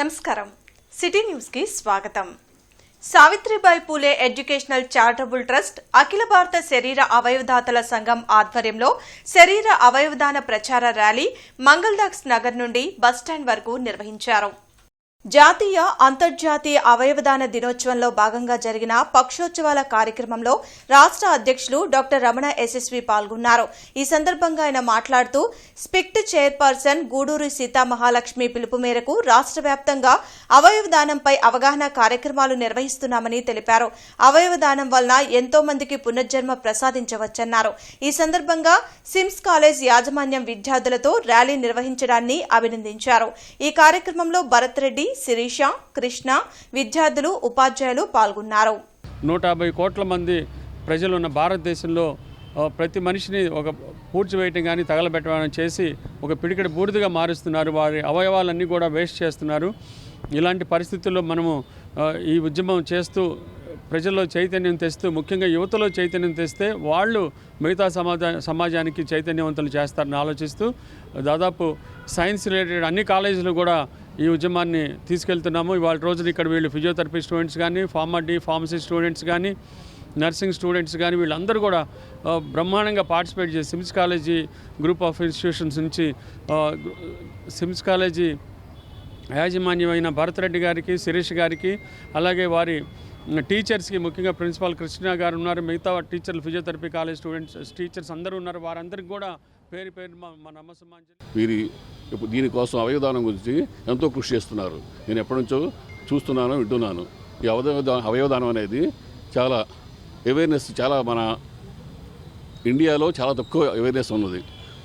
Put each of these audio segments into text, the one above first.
నమస్కారం city news కి స్వాగతం. Savitribai Phule educational charitable trust అఖిల భారత శరీర అవయవదాతల సంఘం ఆధ్వర్యంలో శరీర అవయవదాన ప్రచార ర్యాలీ మంగళదాస్ నగర్ నుండి బస్టాండ్ వరకు నిర్వహించారు. జాతీయ అంతర్జాతీయ అవయవదాన దినోత్సవంలో భాగంగా జరిగిన పక్షోత్సవాల కార్యక్రమంలో రాష్ట్ర అధ్యక్షులు డాక్టర్ రమణ ఎస్ఎస్వి పాల్గొన్నారు. ఈ సందర్భంగా ఆయన మాట్లాడుతూ స్పిక్ట్ చైర్పర్సన్ గూడూరు సీతామహాలక్ష్మి పిలుపు మేరకు రాష్ట్ర వ్యాప్తంగా అవయవదానంపై అవగాహన కార్యక్రమాలు నిర్వహిస్తున్నామని తెలిపారు. అవయవదానం వలన ఎంతో మందికి పునర్జన్మ ప్రసాదించవచ్చన్నారు. ఈ సందర్భంగా సిమ్స్ కాలేజ్ యాజమాన్యం విద్యార్థులతో ర్యాలీ నిర్వహించడాన్ని అభినందించారు. ఈ కార్యక్రమంలో భరత్ రెడ్డి, శిరీష, కృష్ణ, విద్యార్థులు, ఉపాధ్యాయులు పాల్గొన్నారు. 150 కోట్ల మంది ప్రజలు ఉన్న భారతదేశంలో ప్రతి మనిషిని ఒక పూడ్చివేయటం కానీ తగలబెట్టడం చేసి ఒక పిడికెడు బూడిదగా మారుస్తున్నారు. వారి అవయవాలన్నీ కూడా వేస్ట్ చేస్తున్నారు. ఇలాంటి పరిస్థితుల్లో మనము ఈ ఉద్యమం చేస్తూ ప్రజల్లో చైతన్యం తెస్తూ, ముఖ్యంగా యువతలో చైతన్యం తెస్తే వాళ్ళు మిగతా సమాజానికి చైతన్యవంతులు చేస్తారని ఆలోచిస్తూ దాదాపు సైన్స్ రిలేటెడ్ అన్ని కాలేజీలు కూడా ఈ ఉద్యమాన్ని తీసుకెళ్తున్నాము. ఇవాళ రోజున ఇక్కడ వీళ్ళు ఫిజియోథెరపీ స్టూడెంట్స్ కానీ, ఫార్మసీ స్టూడెంట్స్ కానీ, నర్సింగ్ స్టూడెంట్స్ కానీ వీళ్ళందరూ కూడా బ్రహ్మాండంగా పార్టిసిపేట్ చేసి SIMS college group of institutions నుంచి సిమ్స్ కాలేజీ యాజమాన్యమైన భరత్ రెడ్డి గారికి, శిరీష్ గారికి, అలాగే వారి టీచర్స్కి, ముఖ్యంగా ప్రిన్సిపాల్ కృష్ణ గారు ఉన్నారు, మిగతా టీచర్లు ఫిజియోథెరపీ కాలేజ్ స్టూడెంట్స్ టీచర్స్ అందరూ ఉన్నారు. వారందరికీ కూడా పేరు పేరు మా నమస్సమాంజలి. వీరి దీనికోసం అవయవదానం గురించి ఎంతో కృషి చేస్తున్నారు. నేను ఎప్పటి నుంచో చూస్తున్నాను, వింటున్నాను. ఈ అవయవదానం అనేది చాలా అవేర్నెస్, చాలా మన ఇండియాలో చాలా తక్కువ అవేర్నెస్ ఉన్నది.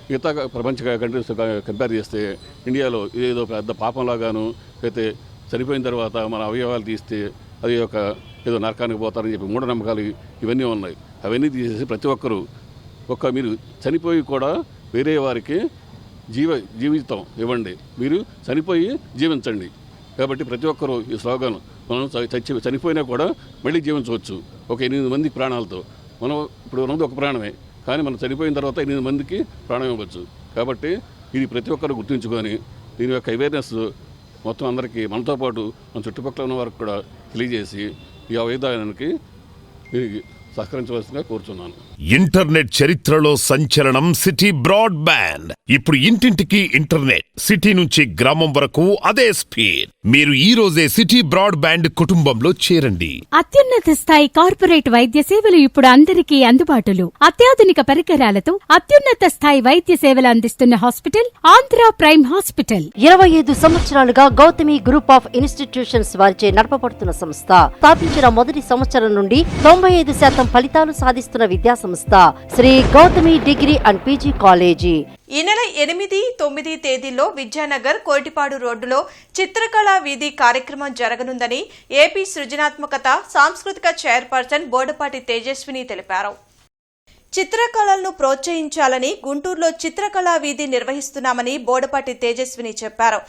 మిగతా ప్రపంచ కంట్రీస్ కంపేర్ చేస్తే ఇండియాలో ఏదో పెద్ద పాపంలాగాను, అయితే చనిపోయిన తర్వాత మన అవయవాలు తీస్తే అది ఏదో నరకానికి పోతారని చెప్పి మూఢనమ్మకాలు ఇవన్నీ ఉన్నాయి. అవన్నీ తీసేసి ప్రతి ఒక్కరూ మీరు చనిపోయి కూడా వేరే వారికి జీవితం ఇవ్వండి, మీరు చనిపోయి జీవించండి. కాబట్టి ప్రతి ఒక్కరూ ఈ స్లోగన్ మనం చనిపోయినా కూడా మళ్ళీ జీవించవచ్చు. ఒక 8 మంది ప్రాణాలతో. మనం ఇప్పుడు ఉన్నది ఒక ప్రాణమే, కానీ మనం చనిపోయిన తర్వాత 8 మందికి ప్రాణం ఇవ్వచ్చు. కాబట్టి ఇది ప్రతి ఒక్కరు గుర్తుంచుకొని దీని యొక్క అవేర్నెస్ మొత్తం అందరికీ, మనతో పాటు మన చుట్టుపక్కల ఉన్న వారికి కూడా తెలియజేసి ఈ అవయవదానానికి సహకరించవలసిందిగా కోరుతున్నాను. ఇంటర్నెట్ చరిత్రలో సంచలనం సిటీ బ్రాడ్బ్యాండ్. ఇప్పుడు ఇంటింటికి ఇంటర్నెట్, సిటీ నుంచి గ్రామం వరకు అదే స్పీడ్. మీరు ఈ రోజే సిటీ బ్రాడ్బ్యాండ్ కుటుంబంలో చేరండి. అత్యున్నత స్థాయి కార్పొరేట్ వైద్య సేవలు ఇప్పుడు అందరికీ అందుబాటులో. అత్యాధునిక పరికరాలతో అత్యున్నత స్థాయి వైద్య సేవలు అందిస్తున్న హాస్పిటల్ ఆంధ్ర ప్రైమ్ హాస్పిటల్. 25 సంవత్సరాలుగా గౌతమి గ్రూప్ ఆఫ్ ఇన్స్టిట్యూషన్స్ వారిచే నడపబడుతున్న సంస్థ. స్థాపించిన మొదటి సంవత్సరం నుండి 95% ఫలితాలు సాధిస్తున్న విద్యా సంస్థ Shri Gautami degree and PG college. ఈ నెల 8, 9 తేదీల్లో విద్యానగర్ కోటిపాడు రోడ్డులో చిత్రకళా వీధి కార్యక్రమం జరగనుందని ఏపీ సృజనాత్మకత సాంస్కృతిక చైర్పర్సన్ బోడపాటి తేజస్విని తెలిపారు. చిత్రకళలను ప్రోత్సహించాలని గుంటూరులో చిత్రకళా వీధి నిర్వహిస్తున్నామని బోడపాటి తేజస్విని చెప్పారు.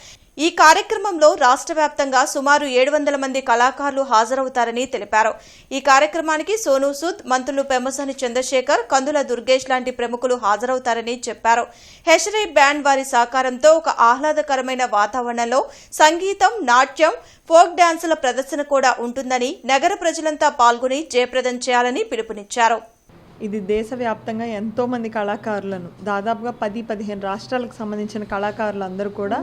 ఈ కార్యక్రమంలో రాష్ట్ర వ్యాప్తంగా సుమారు 700 మంది కళాకారులు హాజరవుతారని తెలిపారు. ఈ కార్యక్రమానికి సోనూ సూద్, మంత్రులు పెమ్మసాని చంద్రశేఖర్, కందుల దుర్గేష్ లాంటి ప్రముఖులు హాజరవుతారని చెప్పారు. హెషరీ బ్యాండ్ వారి సహకారంతో ఒక ఆహ్లాదకరమైన వాతావరణంలో సంగీతం, నాట్యం, ఫోక్ డాన్సుల ప్రదర్శన కూడా ఉంటుందని, నగర ప్రజలంతా పాల్గొని జయప్రదం చేయాలని పిలుపునిచ్చారు. ఇది దేశవ్యాప్తంగా ఎంతోమంది కళాకారులను, దాదాపుగా 10-15 రాష్ట్రాలకు సంబంధించిన కళాకారులందరూ కూడా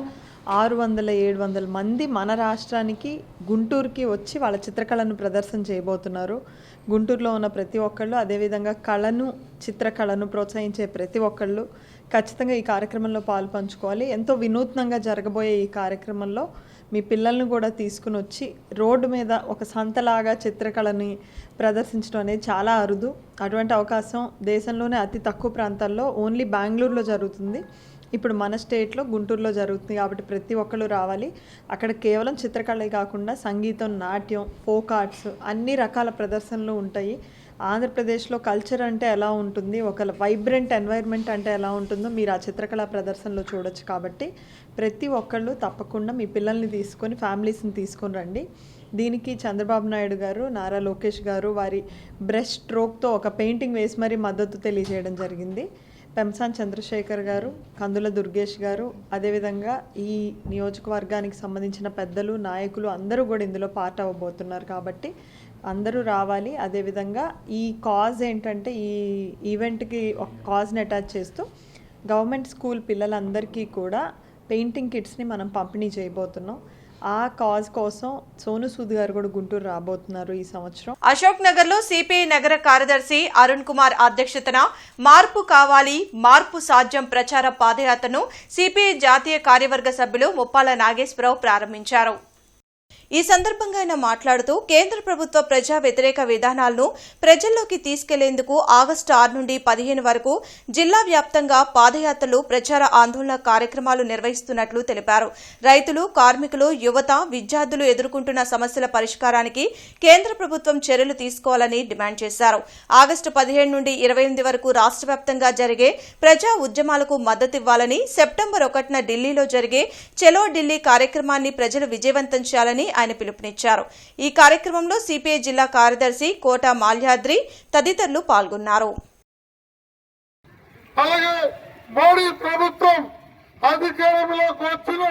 600-700 మంది మన రాష్ట్రానికి గుంటూరుకి వచ్చి వాళ్ళ చిత్రకళను ప్రదర్శన చేయబోతున్నారు. గుంటూరులో ఉన్న ప్రతి ఒక్కళ్ళు, అదేవిధంగా చిత్రకళను ప్రోత్సహించే ప్రతి ఒక్కళ్ళు ఖచ్చితంగా ఈ కార్యక్రమంలో పాలు పంచుకోవాలి. ఎంతో వినూత్నంగా జరగబోయే ఈ కార్యక్రమంలో మీ పిల్లల్ని కూడా తీసుకుని వచ్చి రోడ్డు మీద ఒక సంతలాగా చిత్రకళని ప్రదర్శించడం అనేది చాలా అరుదు. అటువంటి అవకాశం దేశంలోనే అతి తక్కువ ప్రాంతాల్లో ఓన్లీ బెంగళూరులో జరుగుతుంది. ఇప్పుడు మన స్టేట్లో గుంటూరులో జరుగుతుంది. కాబట్టి ప్రతి ఒక్కళ్ళు రావాలి. అక్కడ కేవలం చిత్రకళే కాకుండా సంగీతం, నాట్యం, ఫోక్ ఆర్ట్స్ అన్ని రకాల ప్రదర్శనలు ఉంటాయి. ఆంధ్రప్రదేశ్లో కల్చర్ అంటే ఎలా ఉంటుంది, ఒక వైబ్రెంట్ ఎన్వైర్న్మెంట్ అంటే ఎలా ఉంటుందో మీరు ఆ చిత్రకళా ప్రదర్శనలో చూడొచ్చు. కాబట్టి ప్రతి ఒక్కళ్ళు తప్పకుండా మీ పిల్లల్ని తీసుకొని, ఫ్యామిలీస్ని తీసుకొని రండి. దీనికి చంద్రబాబు నాయుడు గారు, నారా లోకేష్ గారు వారి బ్రష్ స్ట్రోక్తో ఒక పెయింటింగ్ వేసి మరీ మద్దతు తెలియజేయడం జరిగింది. పెంసాన్ చంద్రశేఖర్ గారు, కందుల దుర్గేష్ గారు, అదేవిధంగా ఈ నియోజకవర్గానికి సంబంధించిన పెద్దలు, నాయకులు అందరూ కూడా ఇందులో పార్ట్ అవ్వబోతున్నారు. కాబట్టి అందరూ రావాలి. అదేవిధంగా ఈ కాజ్ ఏంటంటే ఈ ఈవెంట్కి ఒక కాజ్ని అటాచ్ చేస్తూ గవర్నమెంట్ స్కూల్ పిల్లలందరికీ కూడా పెయింటింగ్ కిట్స్ని మనం పంపిణీ చేయబోతున్నాం. ఆ కాజ్ కోసం సోను సూద్ గారు కూడా గుంటూరు రాబోతున్నారు ఈ సంవత్సరం. అశోక్ నగర్ లో సిపిఐ నగర కార్యదర్శి అరుణ్ కుమార్ అధ్యక్షతన మార్పు కావాలి, మార్పు సాధ్యం ప్రచార పాదయాత్రను సిపిఐ జాతీయ కార్యవర్గ సభ్యులు ముప్పాల నాగేశ్వరరావు ప్రారంభించారు. ఈ సందర్భంగా ఆయన మాట్లాడుతూ కేంద్ర ప్రభుత్వ ప్రజా వ్యతిరేక విధానాలను ప్రజల్లోకి తీసుకెళ్లేందుకు ఆగస్టు 6 నుండి 15 వరకు జిల్లా వ్యాప్తంగా పాదయాత్రలు, ప్రచార ఆందోళన కార్యక్రమాలు నిర్వహిస్తున్నట్లు తెలిపారు. రైతులు, కార్మికులు, యువత, విద్యార్థులు ఎదుర్కొంటున్న సమస్యల పరిష్కారానికి కేంద్ర ప్రభుత్వం చర్యలు తీసుకోవాలని డిమాండ్ చేశారు. ఆగస్టు 17 నుండి 28 వరకు రాష్ట్ర వ్యాప్తంగా జరిగే ప్రజా ఉద్యమాలకు మద్దతివ్వాలని, సెప్టెంబర్ 1న ఢిల్లీలో జరిగే చలో ఢిల్లీ కార్యక్రమాన్ని ప్రజలు విజయవంతం చేయాలని ఆయన పిలుపునిచ్చారు. ఈ కార్యక్రమంలో సిపిఐ జిల్లా కార్యదర్శి కోట మాల్యాద్రి తదితరులు పాల్గొన్నారు. అలాగే మోడీ ప్రభుత్వం అధికారంలోకి వచ్చిన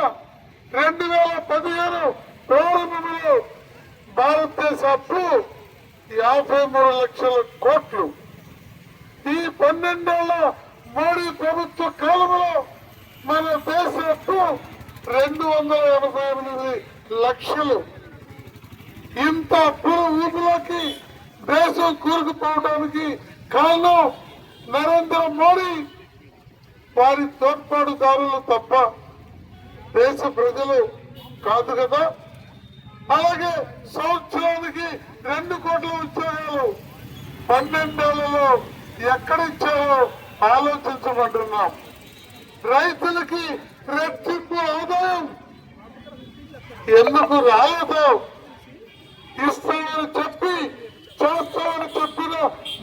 2015 ప్రారంభంలో భారతదేశ అప్పు 53 లక్షల కోట్లు. ఈ 12 ఏళ్ల మోడీ ప్రభుత్వ కాలంలో మన దేశ అప్పు 288 లక్షలు. ఇంత అప్పుల ఊపిలోకి దేశం కూరుకుపోవడానికి కారణం నరేంద్ర మోడీ, వారి తోడ్పాటుదారులు తప్ప దేశ ప్రజలు కాదు కదా. అలాగే సంవత్సరానికి 2 కోట్ల ఉద్యోగాలు 12 ఏళ్లలో ఎక్కడిచ్చారో ఆలోచించమంటున్నాం. రైతులకి రెట్టింపు ఆదాయం ఎందుకు రాలేదో, ఇస్తామని చెప్పి చేస్తామని చెప్పిన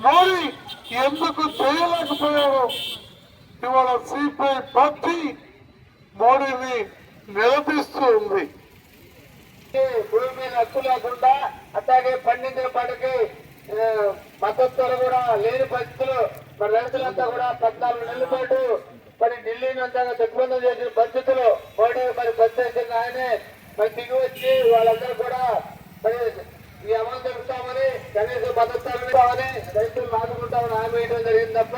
మోడీ ఎందుకు చేయలేకపోయారో ఇవాళ సిపిఐ పార్టీ మోడీని నిలదీస్తూ ఉంది. భూమి మీద హక్కు లేకుండా అట్లాగే పండించిన పంటకి మద్దతులు కూడా లేని పరిస్థితులు మరి రైతులంతా కూడా 14 నెలల పాటు మరి ఢిల్లీని అంతా దిగ్బంధం చేసిన పరిస్థితులు మోడీ మరి ప్రత్యేకంగా ఆయనే మరి దిగి వచ్చి వాళ్ళందరూ కూడా మరి ఈ అమలు జరుపుతామని కనీస మద్దతుని రైతులు ఆదుకుంటామని హామీ ఇవ్వడం జరిగింది తప్ప.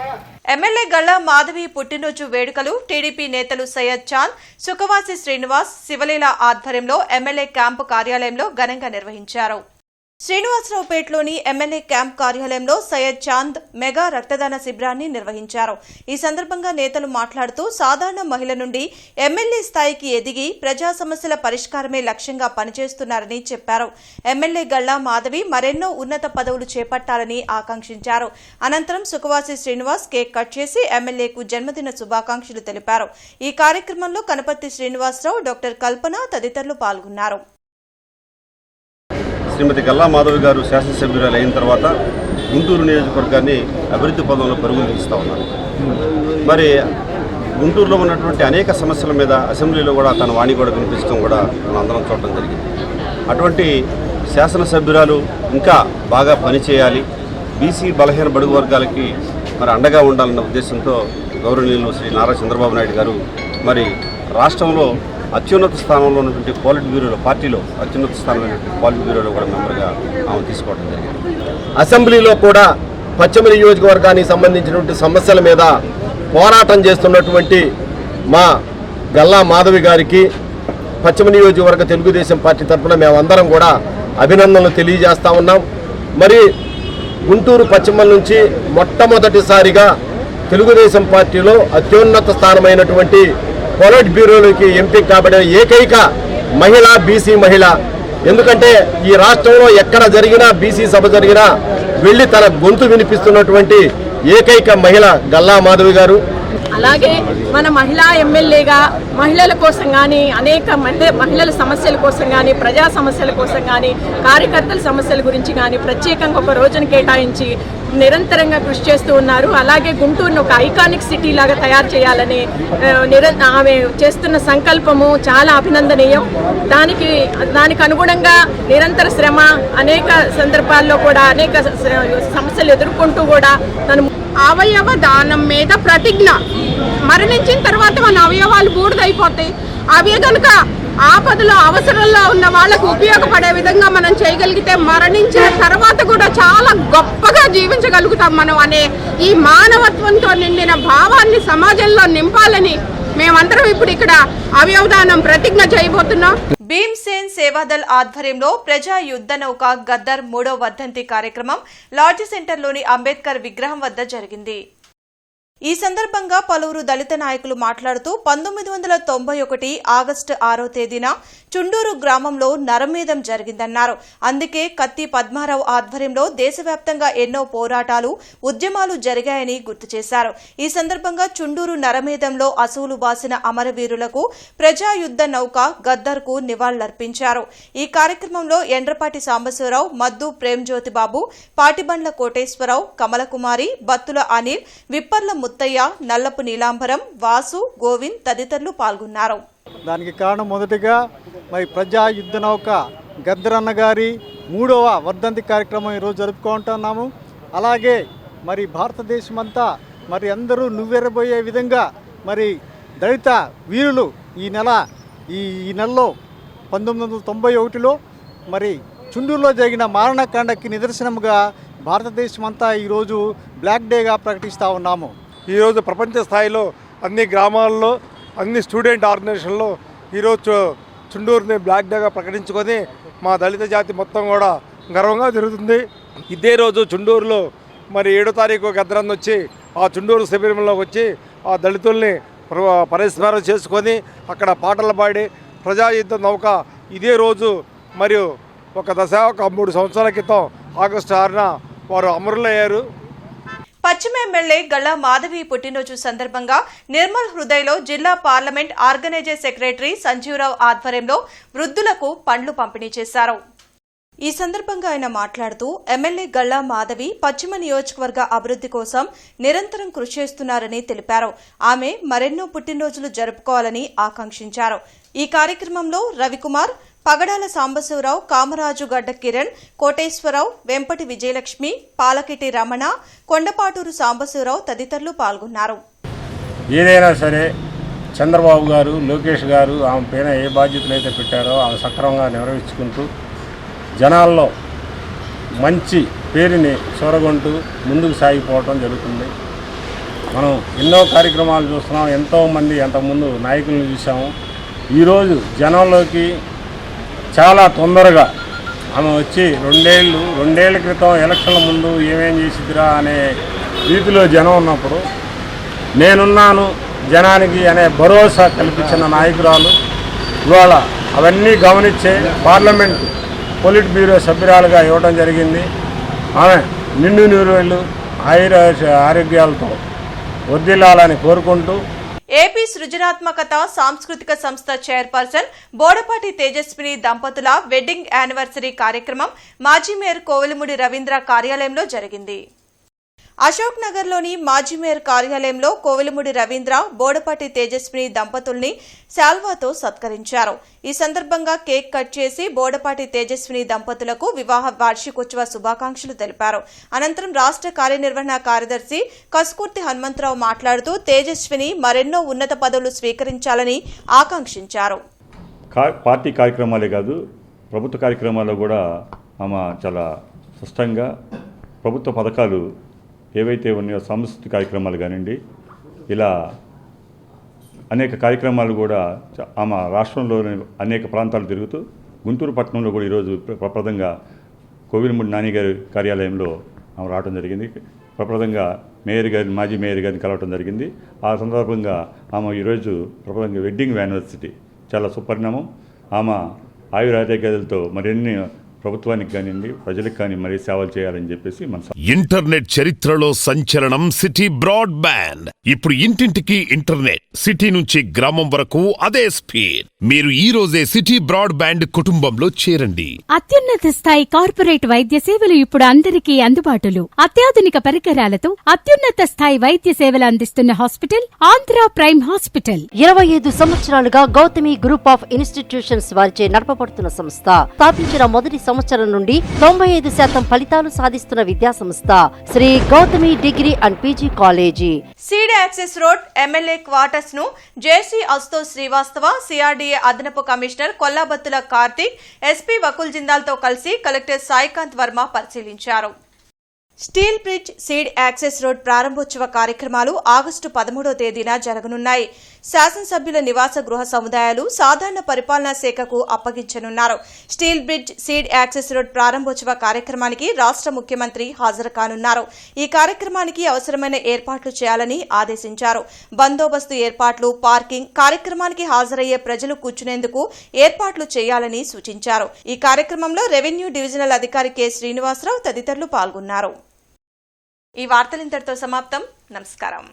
ఎమ్మెల్యే గల్లా మాధవి పుట్టినరోజు వేడుకలు టీడీపీ నేతలు సయ్యద్ చాంద్, సుఖవాసి శ్రీనివాస్, శివలీల ఆధ్వర్యంలో ఎమ్మెల్యే క్యాంపు కార్యాలయంలో ఘనంగా నిర్వహించారు. శ్రీనివాసరావుపేటలోని ఎమ్మెల్యే క్యాంప్ కార్యాలయంలో సయ్యద్ చాంద్ మెగా రక్తదాన శిబిరాన్ని నిర్వహించారు. ఈ సందర్భంగా నేతలు మాట్లాడుతూ సాధారణ మహిళ నుండి ఎమ్మెల్యే స్థాయికి ఎదిగి ప్రజా సమస్యల పరిష్కారమే లక్ష్యంగా పనిచేస్తున్నారని చెప్పారు. ఎమ్మెల్యే గల్లా మాధవి మరెన్నో ఉన్నత పదవులు చేపట్టాలని ఆకాంక్షించారు. అనంతరం సుఖవాసి శ్రీనివాస్ కేక్ కట్ చేసి ఎమ్మెల్యేకు జన్మదిన శుభాకాంక్షలు తెలిపారు. ఈ కార్యక్రమంలో కనపర్తి శ్రీనివాసరావు, డాక్టర్ కల్పన తదితరులు పాల్గొన్నారు. శ్రీమతి గల్లా మాధవి గారు శాసనసభ్యురాలు అయిన తర్వాత గుంటూరు నియోజకవర్గాన్ని అభివృద్ధి పదంలో పరుగులు తీస్తూ ఉన్నారు. మరి గుంటూరులో ఉన్నటువంటి అనేక సమస్యల మీద అసెంబ్లీలో కూడా తన వాణి కూడా వినిపించడం కూడా మనం అందరం చూడడం జరిగింది. అటువంటి శాసనసభ్యురాలు ఇంకా బాగా పనిచేయాలి, బీసీ బలహీన బడుగు వర్గాలకి మరి అండగా ఉండాలన్న ఉద్దేశంతో గౌరవనీయులు శ్రీ నారా చంద్రబాబు నాయుడు గారు మరి రాష్ట్రంలో అత్యున్నత స్థానంలో ఉన్నటువంటి పాలిట్ బ్యూరోలో, పార్టీలో అత్యున్నత స్థానమైనటువంటి పాలిట్ బ్యూరోలో కూడా మెంబర్గా ఆమె తీసుకోవడం జరిగింది. అసెంబ్లీలో కూడా పశ్చిమ నియోజకవర్గానికి సంబంధించినటువంటి సమస్యల మీద పోరాటం చేస్తున్నటువంటి మా గల్లా మాధవి గారికి పశ్చిమ నియోజకవర్గ తెలుగుదేశం పార్టీ తరఫున మేమందరం కూడా అభినందనలు తెలియజేస్తా ఉన్నాం. మరి గుంటూరు పశ్చిమ నుంచి మొట్టమొదటిసారిగా తెలుగుదేశం పార్టీలో అత్యున్నత స్థానమైనటువంటి పొలిట్ బ్యూరోలోకి ఎంపిక కాబడిన ఏకైక మహిళ బీసీ మహిళ. ఎందుకంటే ఈ రాష్ట్రంలో ఎక్కడ జరిగినా, బీసీ సభ జరిగినా వెళ్ళి తన గొంతు వినిపిస్తున్నటువంటి ఏకైక మహిళ గల్లా మాధవి గారు. అలాగే మన మహిళా ఎమ్మెల్యేగా మహిళల కోసం కానీ, అనేక మహిళల సమస్యల కోసం కానీ, ప్రజా సమస్యల కోసం కానీ, కార్యకర్తల సమస్యల గురించి కానీ ప్రత్యేకంగా ఒక రోజును కేటాయించి నిరంతరంగా కృషి చేస్తూ ఉన్నారు. అలాగే గుంటూరును ఒక ఐకానిక్ సిటీ లాగా తయారు చేయాలని ఆమె చేస్తున్న సంకల్పము చాలా అభినందనీయం. దానికి అనుగుణంగా నిరంతర శ్రమ, అనేక సందర్భాల్లో కూడా అనేక సమస్యలు ఎదుర్కొంటూ కూడా తను అవయవ దానం మీద ప్రతిజ్ఞ. మరణించిన తర్వాత మన అవయవాలు బూడిదైపోతాయి. అవి కనుక ఆపదలో అవసరంలో ఉన్న వాళ్ళకు ఉపయోగపడే విధంగా మనం చేయగలిగితే మరణించిన తర్వాత కూడా చాలా గొప్పగా జీవించగలుగుతాం మనం అనే ఈ మానవత్వంతో నిండిన భావాన్ని సమాజంలో నింపాలని మేమందరం ఇప్పుడు ఇక్కడ అవయవదానం ప్రతిజ్ఞ చేయబోతున్నాం. భీమ్సేన్ సేవాదల్ ఆధ్వర్యంలో ప్రజా యుద్ధ నౌక గద్దర్ 3వ వర్ధంతి కార్యక్రమం లాడ్జి సెంటర్లోని అంబేద్కర్ విగ్రహం వద్ద జరిగింది. ఈ సందర్భంగా పలువురు దళిత నాయకులు మాట్లాడుతూ 1991 ఆగస్టు 6వ తేదీన చుండూరు గ్రామంలో నరమేధం జరిగిందన్నారు. అందుకే కత్తి పద్మారావు ఆధ్వర్యంలో దేశవ్యాప్తంగా ఎన్నో పోరాటాలు, ఉద్యమాలు జరిగాయని గుర్తు చేశారు. ఈ సందర్భంగా చుండూరు నరమేధంలో అసువులు బాసిన అమరవీరులకు ప్రజాయుద్ధ నౌక గద్దర్కు నివాళులర్పించారు. ఈ కార్యక్రమంలో ఎండ్రపాటి సాంబశివరావు, మద్దు ప్రేమ్జ్యోతిబాబు, పాటిబండ్ల కోటేశ్వరరావు, కమలకుమారి, బత్తుల అనిల్, విప్పర్ల ముత్తయ్య, నల్లపు నీలాంబరం, వాసు, గోవింద్ తదితరులు పాల్గొన్నారు. దానికి కారణం మొదటిగా మరి ప్రజా యుద్ధ నౌక గద్దరన్న గారి 3వ వర్ధంతి కార్యక్రమం ఈరోజు జరుపుకుంటున్నాము. అలాగే మరి భారతదేశం అంతా మరి అందరూ నువ్వెరబోయే విధంగా మరి దళిత వీరులు ఈ నెలలో 1991లో మరి చుండూరులో జరిగిన మారణకాండకి నిదర్శనముగా భారతదేశం అంతా ఈరోజు బ్లాక్ డేగా ప్రకటిస్తూ ఉన్నాము. ఈరోజు ప్రపంచ స్థాయిలో అన్ని గ్రామాల్లో, అన్ని స్టూడెంట్ ఆర్గనైజేషన్లో ఈరోజు చుండూరుని బ్లాక్ డేగా ప్రకటించుకొని మా దళిత జాతి మొత్తం కూడా గర్వంగా జరుగుతుంది. ఇదే రోజు చుండూరులో మరి 7వ తారీఖు గద్దరన్న వచ్చి ఆ చుండూరు శిబిరంలోకి వచ్చి ఆ దళితుల్ని పరిస్మరణ చేసుకొని అక్కడ పాటలు పాడి ప్రజాయుద్ధ నౌక ఇదే రోజు మరియు ఒక 3 సంవత్సరాల క్రితం ఆగస్టు 6న వారు అమరులయ్యారు. పశ్చిమ ఎమ్మెల్యే గల్లా మాధవి పుట్టినరోజు సందర్భంగా నిర్మల్ హృదయలో జిల్లా పార్లమెంట్ ఆర్గనైజర్ సెక్రటరీ సంజీవరావు ఆధ్వర్యంలో వృద్ధులకు పండ్లు పంపిణీ చేశారు. ఈ సందర్భంగా ఆయన మాట్లాడుతూ ఎమ్మెల్యే గల్లా మాధవి పశ్చిమ నియోజకవర్గ అభివృద్ధి కోసం నిరంతరం కృషి చేస్తున్నారని తెలిపారు. ఆమె మరెన్నో పుట్టినరోజులు జరుపుకోవాలని ఆకాంక్షించారు. ఈ కార్యక్రమంలో రవికుమార్, పగడాల సాంబశివరావు, కామరాజు గడ్డ కిరణ్, కోటేశ్వరరావు, వెంపటి విజయలక్ష్మి, పాలకిటి రమణ, కొండపాటూరు సాంబశివరావు తదితరులు పాల్గొన్నారు. ఏదైనా సరే చంద్రబాబు గారు, లోకేష్ గారు ఆమె పైన ఏ బాధ్యతలు అయితే పెట్టారో ఆమె సక్రమంగా నిర్వహించుకుంటూ జనాల్లో మంచి పేరుని చూరగొంటూ ముందుకు సాగిపోవటం జరుగుతుంది. మనం ఎన్నో కార్యక్రమాలు చూస్తున్నాం, ఎంతోమంది అంతకుముందు నాయకులను చూసాము. ఈరోజు జనంలోకి చాలా తొందరగా ఆమె వచ్చి రెండేళ్ల క్రితం ఎలక్షన్ల ముందు ఏమేం చేసిద్దిరా అనే రీతిలో జనం ఉన్నప్పుడు నేనున్నాను జనానికి అనే భరోసా కల్పించిన నాయకురాలు ఇవాళ అవన్నీ గమనించే పార్లమెంట్ పొలిట్ బ్యూరో సభ్యురాలుగా ఇవ్వడం జరిగింది. ఆమె నిండు నూరేళ్ళు ఆరోగ్యాలతో వర్ధిల్లాలని కోరుకుంటూ ఏపీ సృజనాత్మకత సాంస్కృతిక సంస్థ చైర్పర్సన్ బోడపాటి తేజస్విని దంపతుల వెడ్డింగ్ యానివర్సరీ కార్యక్రమం మాజీ మేయర్ కోవెలమూడి రవీంద్ర కార్యాలయంలో జరిగింది. అశోక్ నగర్లోని మాజీ మేయర్ కార్యాలయంలో కోవెలమూడి రవీంద్ర, బోడపాటి తేజస్విని దంపతుల్ని శాల్వాతో సత్కరించారు. ఈ సందర్భంగా కేక్ కట్ చేసి బోడపాటి తేజస్విని దంపతులకు వివాహ వార్షికోత్సవ శుభాకాంక్షలు తెలిపారు. అనంతరం రాష్ట్ర కార్యనిర్వహణ కార్యదర్శి కస్కుర్తి హనుమంతరావు మాట్లాడుతూ తేజస్విని మరెన్నో ఉన్నత పదవులు స్వీకరించాలని ఆకాంక్షించారు. పార్టీ కార్యక్రమాలే కాదు, ప్రభుత్వ కార్యక్రమాల్లో కూడా ఆమె చాలా స్పష్టంగా ప్రభుత్వ పథకాలు ఏవైతే ఉన్నాయో సాంస్కృతిక కార్యక్రమాలు కానివ్వండి, ఇలా అనేక కార్యక్రమాలు కూడా ఆమె రాష్ట్రంలోని అనేక ప్రాంతాలు తిరుగుతూ గుంటూరు పట్టణంలో కూడా ఈరోజు ప్రప్రదంగా కోవెలమూడి నాని గారి కార్యాలయంలో ఆమె రావడం జరిగింది. ప్రప్రదంగా మాజీ మేయర్ గారిని కలవడం జరిగింది. ఆ సందర్భంగా ఆమె ఈరోజు ప్రప్రదంగా వెడ్డింగ్ యానివర్సరీ చాలా సుపరిణామం. ఆమె ఆయురారోగ్యాలతో మరిన్ని ప్రభుత్వానికి కానివ్వండి, ప్రజలకు కానీ మరీ సేవలు చేయాలని చెప్పేసి మన ఇంటర్నెట్ చరిత్రలో సంచలనం సిటీ బ్రాడ్బ్యాండ్. ఇప్పుడు ఇంటింటికి ఇంటర్నెట్, సిటీ నుంచి గ్రామం వరకు అదే స్పీడ్. మీరు ఈ రోజే సిటీ బ్రాడ్బ్యాండ్ కుటుంబంలో చేరండి. అత్యున్నత స్థాయి కార్పొరేట్ వైద్య సేవలు ఇప్పుడు అందరికీ అందుబాటులో. అత్యాధునిక పరికరాలతో అత్యున్నత స్థాయి వైద్య సేవలు అందిస్తున్న హాస్పిటల్ ఆంధ్ర ప్రైమ్ హాస్పిటల్. 25 సంవత్సరాలుగా గౌతమి గ్రూప్ ఆఫ్ ఇన్స్టిట్యూషన్స్ వారిచే నడపబడుతున్న సంస్థ. స్థాపించిన మొదటి సంవత్సరం నుండి 95% ఫలితాలు సాధిస్తున్న విద్యాసంస్థ Shri Gautami degree and PG college. Seed access road MLA quarters ను జేసీ అశుతోష్ శ్రీవాస్తవ, సిఆర్డీఏ అదనపు కమిషనర్ కొల్లాబత్తుల కార్తీక్, ఎస్పీ వకుల్ జిందాల్ తో కలిసి కలెక్టర్ సాయికాంత్ వర్మ పరిశీలించారు. Steel bridge seed access road ప్రారంభోత్సవ కార్యక్రమాలు ఆగస్టు 13వ తేదీన జరగనున్నాయి. శాసనసభ్యుల నివాస గృహ సముదాయాలు సాధారణ పరిపాలనా శాఖకు అప్పగించనున్నారు. Steel bridge seed access road ప్రారంభోత్సవ కార్యక్రమానికి రాష్ట్ర ముఖ్యమంత్రి హాజరు కానున్నారు. ఈ కార్యక్రమానికి అవసరమైన ఏర్పాట్లు చేయాలని ఆదేశించారు. బందోబస్తు ఏర్పాట్లు, పార్కింగ్, కార్యక్రమానికి హాజరయ్యే ప్రజలు కూర్చునేందుకు ఏర్పాట్లు చేయాలని సూచించారు. ఈ కార్యక్రమంలో రెవెన్యూ డివిజనల్ అధికారి కె శ్రీనివాసరావు తదితరులు పాల్గొన్నారు. ఈ వార్తలు ఇంతటితో సమాప్తం. నమస్కారం.